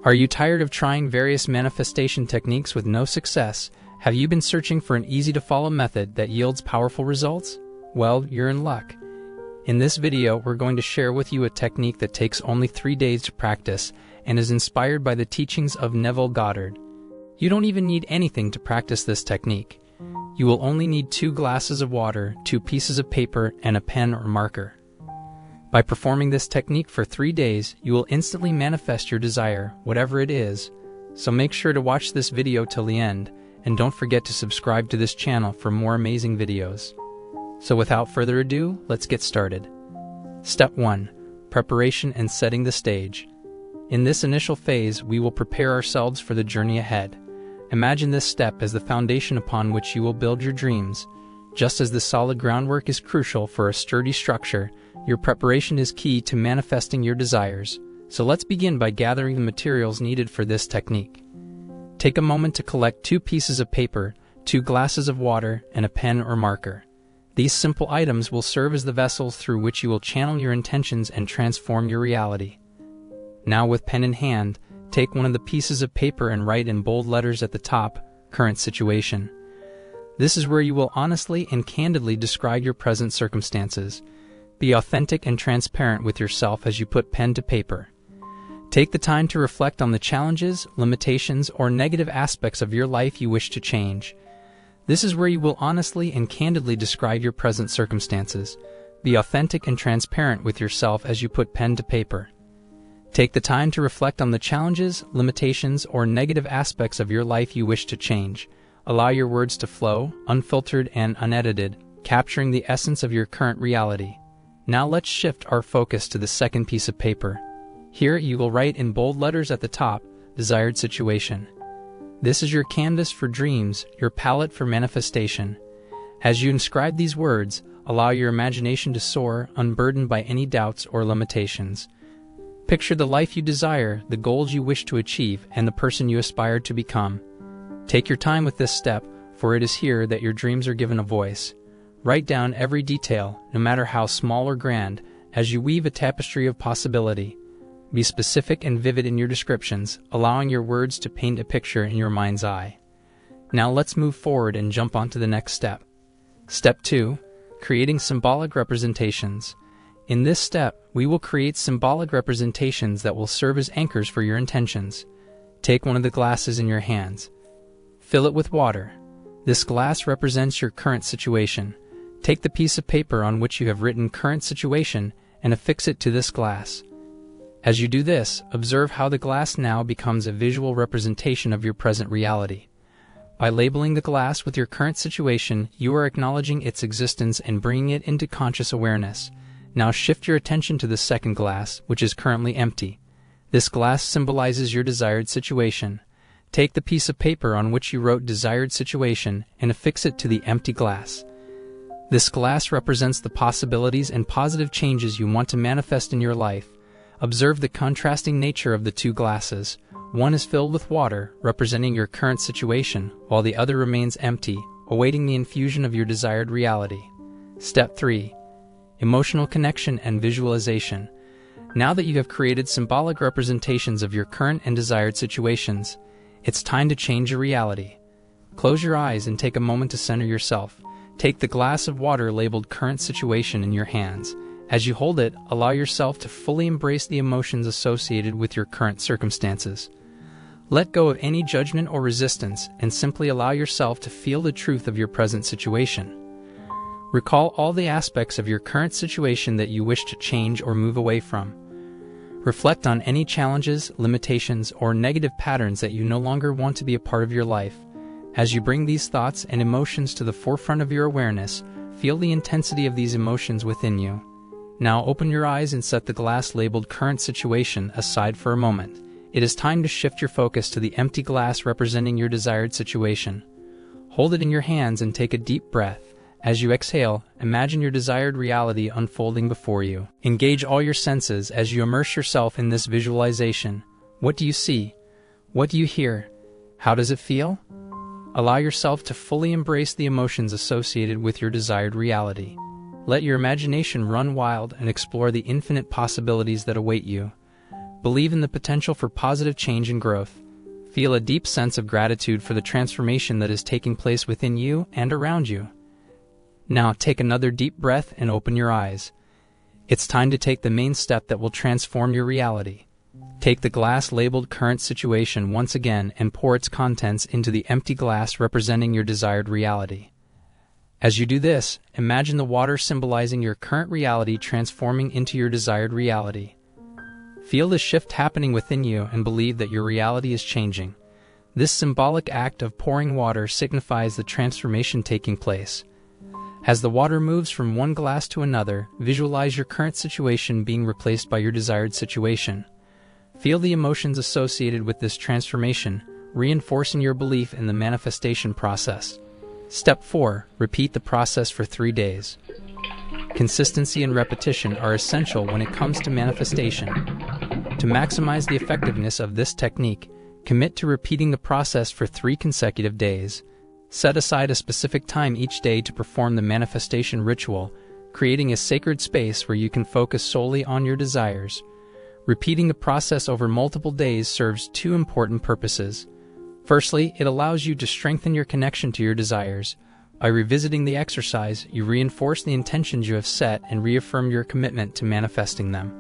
Are you tired of trying various manifestation techniques with no success? Have you been searching for an easy-to-follow method that yields powerful results? Well, you're in luck. In this video, we're going to share with you a technique that takes only 3 days to practice and is inspired by the teachings of Neville Goddard. You don't even need anything to practice this technique. You will only need 2 glasses of water, 2 pieces of paper, and a pen or marker. By performing this technique for 3 days, you will instantly manifest your desire, whatever it is. So make sure to watch this video till the end, and don't forget to subscribe to this channel for more amazing videos. So without further ado, let's get started. Step 1. Preparation and setting the stage. In this initial phase, we will prepare ourselves for the journey ahead. Imagine this step as the foundation upon which you will build your dreams. Just as the solid groundwork is crucial for a sturdy structure, your preparation is key to manifesting your desires. So let's begin by gathering the materials needed for this technique. Take a moment to collect 2 pieces of paper, 2 glasses of water, and a pen or marker. These simple items will serve as the vessels through which you will channel your intentions and transform your reality. Now, with pen in hand, take one of the pieces of paper and write in bold letters at the top, "Current Situation." This is where you will honestly and candidly describe your present circumstances. Be authentic and transparent with yourself as you put pen to paper. Take the time to reflect on the challenges, limitations, or negative aspects of your life you wish to change. This is where you will honestly and candidly describe your present circumstances. Be authentic and transparent with yourself as you put pen to paper. Take the time to reflect on the challenges, limitations, or negative aspects of your life you wish to change. Allow your words to flow, unfiltered and unedited, capturing the essence of your current reality. Now let's shift our focus to the second piece of paper. Here you will write in bold letters at the top, "Desired Situation." This is your canvas for dreams, your palette for manifestation. As you inscribe these words, allow your imagination to soar, unburdened by any doubts or limitations. Picture the life you desire, the goals you wish to achieve, and the person you aspire to become. Take your time with this step, for it is here that your dreams are given a voice. Write down every detail, no matter how small or grand, as you weave a tapestry of possibility. Be specific and vivid in your descriptions, allowing your words to paint a picture in your mind's eye. Now let's move forward and jump onto the next step. Step 2. Creating symbolic representations. In this step, we will create symbolic representations that will serve as anchors for your intentions. Take one of the glasses in your hands. Fill it with water. This glass represents your current situation. Take the piece of paper on which you have written "Current Situation" and affix it to this glass. As you do this, observe how the glass now becomes a visual representation of your present reality. By labeling the glass with your current situation, you are acknowledging its existence and bringing it into conscious awareness. Now shift your attention to the second glass, which is currently empty. This glass symbolizes your desired situation. Take the piece of paper on which you wrote "Desired Situation" and affix it to the empty glass. This glass represents the possibilities and positive changes you want to manifest in your life. Observe the contrasting nature of the 2 glasses. One is filled with water, representing your current situation, while the other remains empty, awaiting the infusion of your desired reality. Step 3. Emotional connection and visualization. Now that you have created symbolic representations of your current and desired situations, it's time to change your reality. Close your eyes and take a moment to center yourself. Take the glass of water labeled "Current Situation" in your hands. As you hold it, allow yourself to fully embrace the emotions associated with your current circumstances. Let go of any judgment or resistance and simply allow yourself to feel the truth of your present situation. Recall all the aspects of your current situation that you wish to change or move away from. Reflect on any challenges, limitations, or negative patterns that you no longer want to be a part of your life. As you bring these thoughts and emotions to the forefront of your awareness, feel the intensity of these emotions within you. Now open your eyes and set the glass labeled "Current Situation" aside for a moment. It is time to shift your focus to the empty glass representing your desired situation. Hold it in your hands and take a deep breath. As you exhale, imagine your desired reality unfolding before you. Engage all your senses as you immerse yourself in this visualization. What do you see? What do you hear? How does it feel? Allow yourself to fully embrace the emotions associated with your desired reality. Let your imagination run wild and explore the infinite possibilities that await you. Believe in the potential for positive change and growth. Feel a deep sense of gratitude for the transformation that is taking place within you and around you. Now take another deep breath and open your eyes. It's time to take the main step that will transform your reality. Take the glass labeled current situation once again and pour its contents into the empty glass representing your desired reality. As you do this, imagine the water symbolizing your current reality transforming into your desired reality. Feel the shift happening within you and believe that your reality is changing. This symbolic act of pouring water signifies the transformation taking place. As the water moves from one glass to another, visualize your current situation being replaced by your desired situation. Feel the emotions associated with this transformation, reinforcing your belief in the manifestation process. Step 4. Repeat the process for 3 days. Consistency and repetition are essential when it comes to manifestation. To maximize the effectiveness of this technique, commit to repeating the process for 3 consecutive days. Set aside a specific time each day to perform the manifestation ritual, creating a sacred space where you can focus solely on your desires. Repeating the process over multiple days serves 2 important purposes. Firstly, it allows you to strengthen your connection to your desires. By revisiting the exercise, you reinforce the intentions you have set and reaffirm your commitment to manifesting them.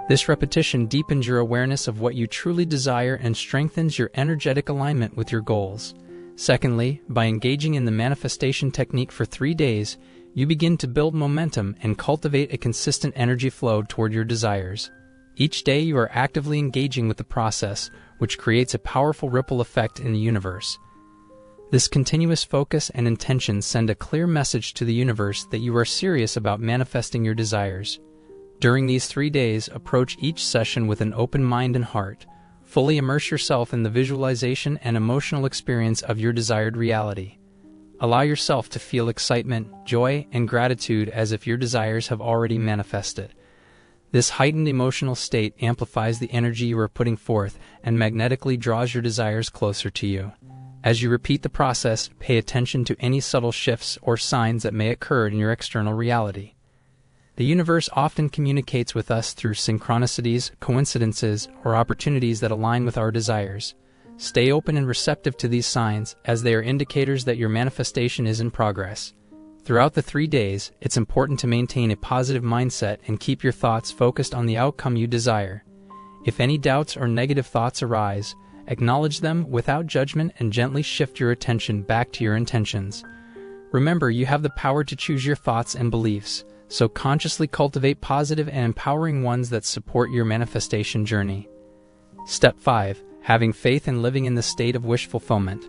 This repetition deepens your awareness of what you truly desire and strengthens your energetic alignment with your goals. Secondly, by engaging in the manifestation technique for 3 days, you begin to build momentum and cultivate a consistent energy flow toward your desires. Each day you are actively engaging with the process, which creates a powerful ripple effect in the universe. This continuous focus and intention send a clear message to the universe that you are serious about manifesting your desires. During these 3 days, approach each session with an open mind and heart. Fully immerse yourself in the visualization and emotional experience of your desired reality. Allow yourself to feel excitement, joy, and gratitude as if your desires have already manifested. This heightened emotional state amplifies the energy you are putting forth and magnetically draws your desires closer to you. As you repeat the process, pay attention to any subtle shifts or signs that may occur in your external reality. The universe often communicates with us through synchronicities, coincidences, or opportunities that align with our desires. Stay open and receptive to these signs, as they are indicators that your manifestation is in progress. Throughout the 3 days, it's important to maintain a positive mindset and keep your thoughts focused on the outcome you desire. If any doubts or negative thoughts arise, acknowledge them without judgment and gently shift your attention back to your intentions. Remember, you have the power to choose your thoughts and beliefs, so consciously cultivate positive and empowering ones that support your manifestation journey. Step 5. Having faith and living in the state of wish fulfillment.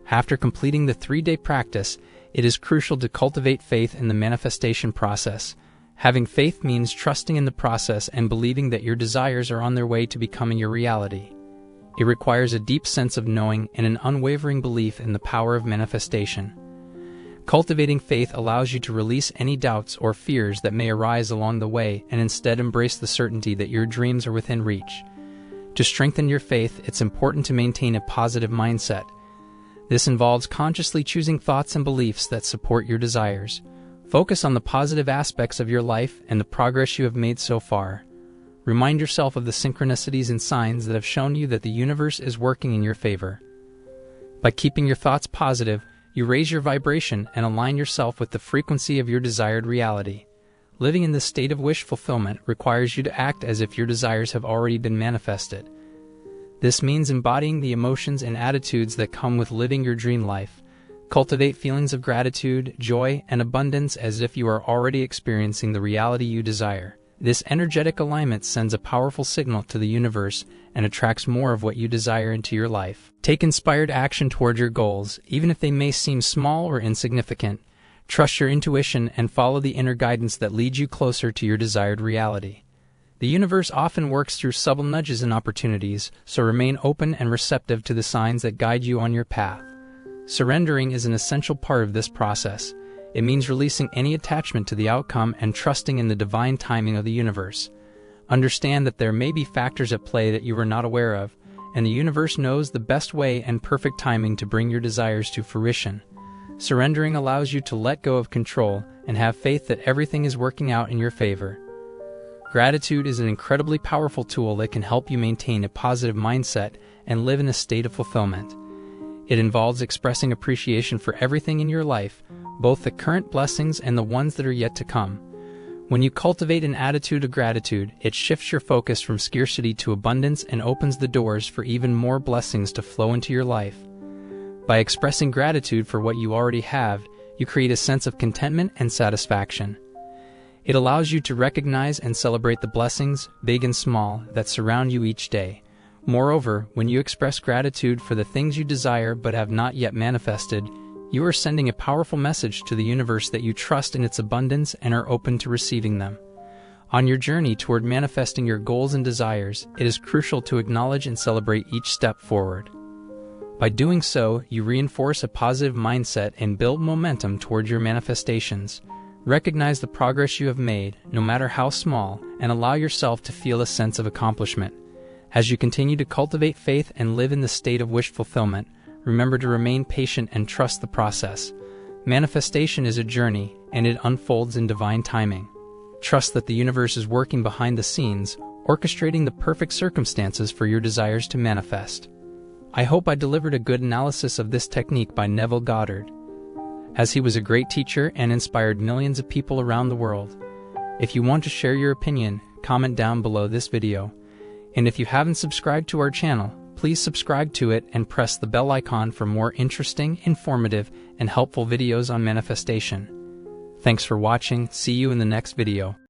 After completing the 3-day practice, it is crucial to cultivate faith in the manifestation process. Having faith means trusting in the process and believing that your desires are on their way to becoming your reality. It requires a deep sense of knowing and an unwavering belief in the power of manifestation. Cultivating faith allows you to release any doubts or fears that may arise along the way and instead embrace the certainty that your dreams are within reach. To strengthen your faith, it's important to maintain a positive mindset. This involves consciously choosing thoughts and beliefs that support your desires. Focus on the positive aspects of your life and the progress you have made so far. Remind yourself of the synchronicities and signs that have shown you that the universe is working in your favor. By keeping your thoughts positive, you raise your vibration and align yourself with the frequency of your desired reality. Living in this state of wish fulfillment requires you to act as if your desires have already been manifested. This means embodying the emotions and attitudes that come with living your dream life. Cultivate feelings of gratitude, joy, and abundance as if you are already experiencing the reality you desire. This energetic alignment sends a powerful signal to the universe and attracts more of what you desire into your life. Take inspired action toward your goals, even if they may seem small or insignificant. Trust your intuition and follow the inner guidance that leads you closer to your desired reality. The universe often works through subtle nudges and opportunities, so remain open and receptive to the signs that guide you on your path. Surrendering is an essential part of this process. It means releasing any attachment to the outcome and trusting in the divine timing of the universe. Understand that there may be factors at play that you are not aware of, and the universe knows the best way and perfect timing to bring your desires to fruition. Surrendering allows you to let go of control and have faith that everything is working out in your favor. Gratitude is an incredibly powerful tool that can help you maintain a positive mindset and live in a state of fulfillment. It involves expressing appreciation for everything in your life, both the current blessings and the ones that are yet to come. When you cultivate an attitude of gratitude, it shifts your focus from scarcity to abundance and opens the doors for even more blessings to flow into your life. By expressing gratitude for what you already have, you create a sense of contentment and satisfaction. It allows you to recognize and celebrate the blessings, big and small, that surround you each day. Moreover, when you express gratitude for the things you desire but have not yet manifested, you are sending a powerful message to the universe that you trust in its abundance and are open to receiving them. On your journey toward manifesting your goals and desires, it is crucial to acknowledge and celebrate each step forward. By doing so, you reinforce a positive mindset and build momentum toward your manifestations. Recognize the progress you have made, no matter how small, and allow yourself to feel a sense of accomplishment. As you continue to cultivate faith and live in the state of wish fulfillment, remember to remain patient and trust the process. Manifestation is a journey, and it unfolds in divine timing. Trust that the universe is working behind the scenes, orchestrating the perfect circumstances for your desires to manifest. I hope I delivered a good analysis of this technique by Neville Goddard, as he was a great teacher and inspired millions of people around the world. If you want to share your opinion, comment down below this video. And if you haven't subscribed to our channel, please subscribe to it and press the bell icon for more interesting, informative, and helpful videos on manifestation. Thanks for watching. See you in the next video.